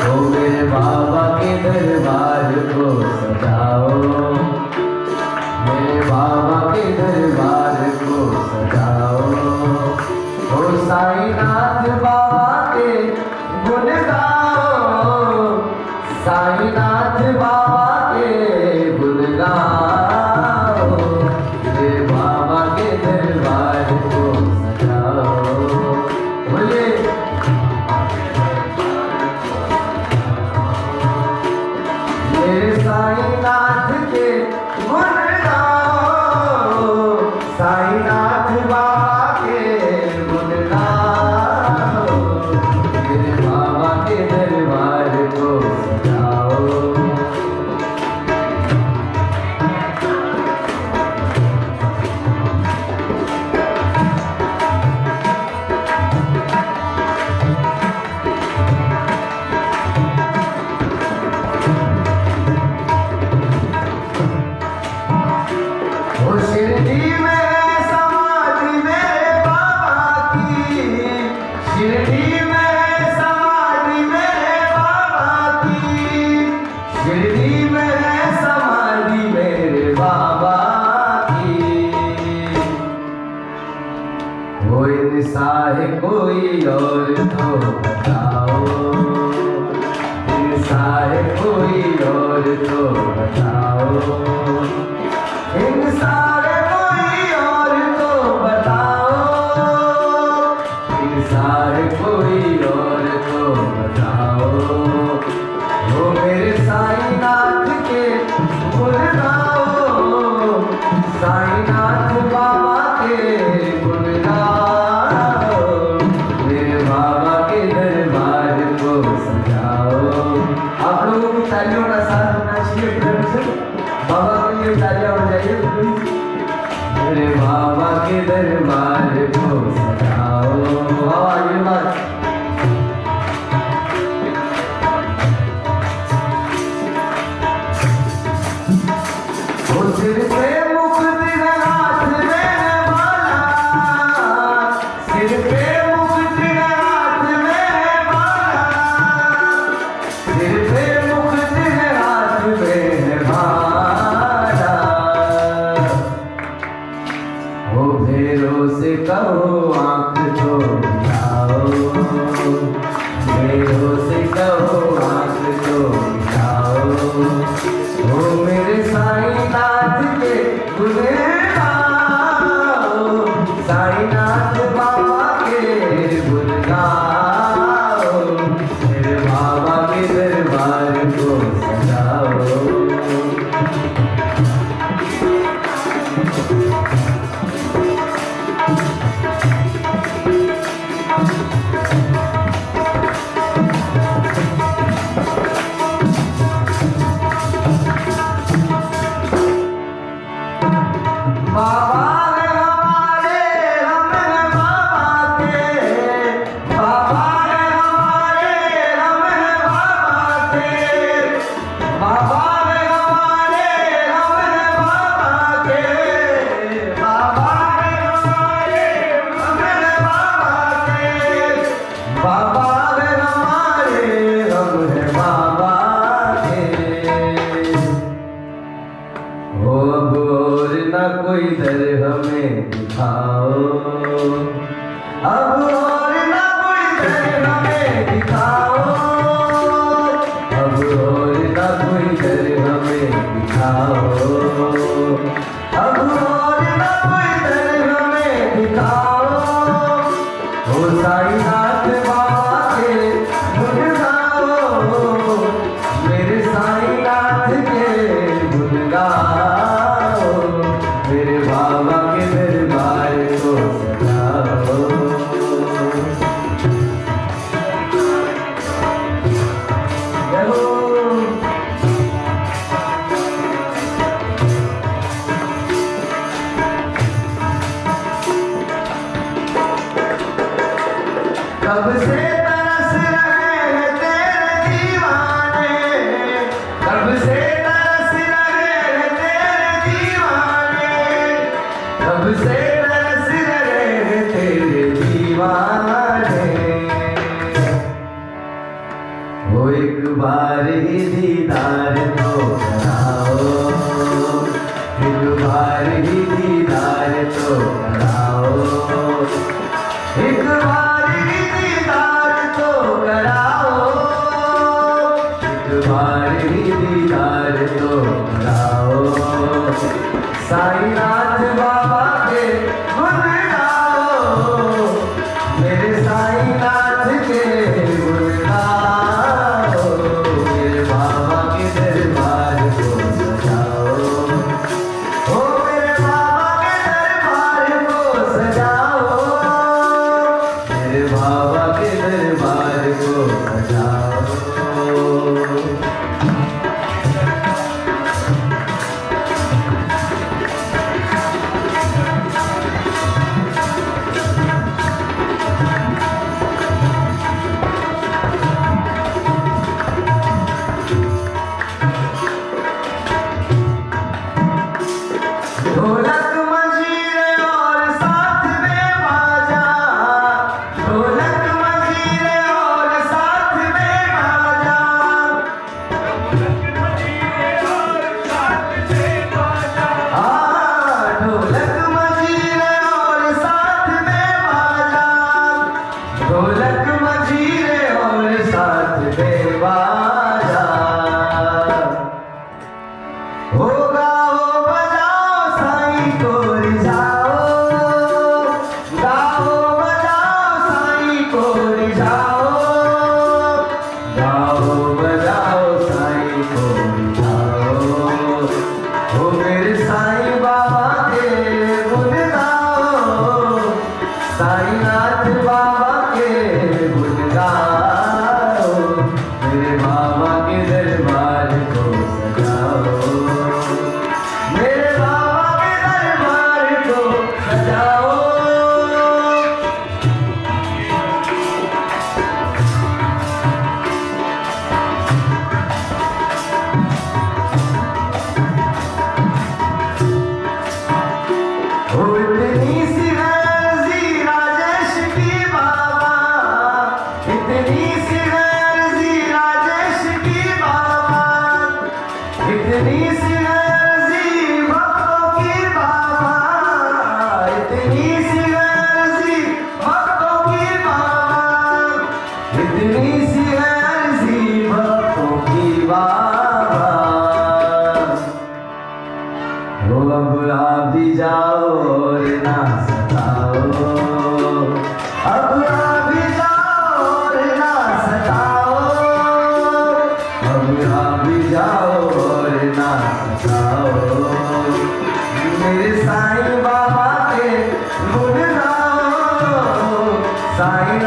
ओ मेरे बाबा के दरबार को सजाओ, मेरे बाबा के दरबार को सजाओ। ओ साईनाथ बाबा के गुण गाओ, साईनाथ बाबा के गुण गाओ, मेरे बाबा के दरबार को सजाओ। बोले मेरे साईनाथ के गुण गाओ, साईनाथ बाबा के गुण गाओ, मेरे बाबा के दरबार को सजाओ। शिरडी में समाधि मेरे बाबा की, शिरडी में समाधि मेरे बाबा की, शिरडी में समाधि मेरे बाबा की। वो इंसान है कोई और तो बताओ, इंसान है कोई और तो बताओ, इंसान कोई और तो बताओ, इंसान कोई और तो बताओ। वो मेरे साईनाथ के गुण गाओ, साईनाथ बाबा के गुण गाओ, मेरे बाबा के दरबार को सजाओ। आप लोगों की तालियों का साथ होना चाहिए, बाबा के लिए तालियां हो जाइए प्लीज। मेरे बाबा के दरबार को सजाओ। बाबा ये बात सिर पे मुकुट है हाथ में माला, सिर पे मुकुट है हाथ में माला, सिर पे मुकुट है हाथ में माला। ओ भेरों से कहो आँख तो मिलाओ, भेरों से कहो आँख तो मिलाओ। ओ मेरे साईनाथ के गुण गाओ, साईनाथ बाबा के गुण गाओ, मेरे बाबा के दरबार को सजाओ। बाबा रे हमारे हम हैं बाबा के, बाबा रे हमारे हम हैं बाबा के, वो एक बार ही दीदार तो कराओ, एक बार ही दीदार तो कराओ, एक बार ही दीदार तो कराओ, एक बार ही दीदार तो कराओ। साईनाथ बाबा के गुण गाओ, मेरे साईनाथ के गुण गाओ, मेरे बाबा के दरबार को सजाओ, ओ मेरे बाबा के दरबार को सजाओ, मेरे बाबा के दरबार को सजाओ। ढोलक मंजीरे और साथ में बाजा, ढोलक मंजीरे और साथ में बाजा, ढोलक मंजीरे और साथ में बाजा, ढोलक मंजीरे और साथ में बाजा, ढोलक मंजीरे और साथ में बाजा। हो गाओ बजाओ साईं को रिझाओ, गाओ बजाओ साईं को रिझाओ, गाओ बजाओ साईं को रिझाओ, ओ मेरे साईं बाबा के गुण गाओ, साईनाथ बाबा के गुण गाओ, मेरे बाबा के दरबार को सजाओ, मेरे बाबा के दरबार को सजाओ। ओ इतनी सी अर्जी राजेश की बाबा, इतनी सी अर्जी राजेश की बाबा, इतनी सी अर्जी भक्तों की बाबा, इतनी सी अर्जी भक्तों की बाबा, इतनी सी अर्जी भक्तों की बाबा। वो अब आप भी जाओ और ना सताओ, अब आप भी जाओ और ना सताओ, अब आप भी जाओ और ना सताओ, मेरे साईं बाबा के गुण गाओ, साईं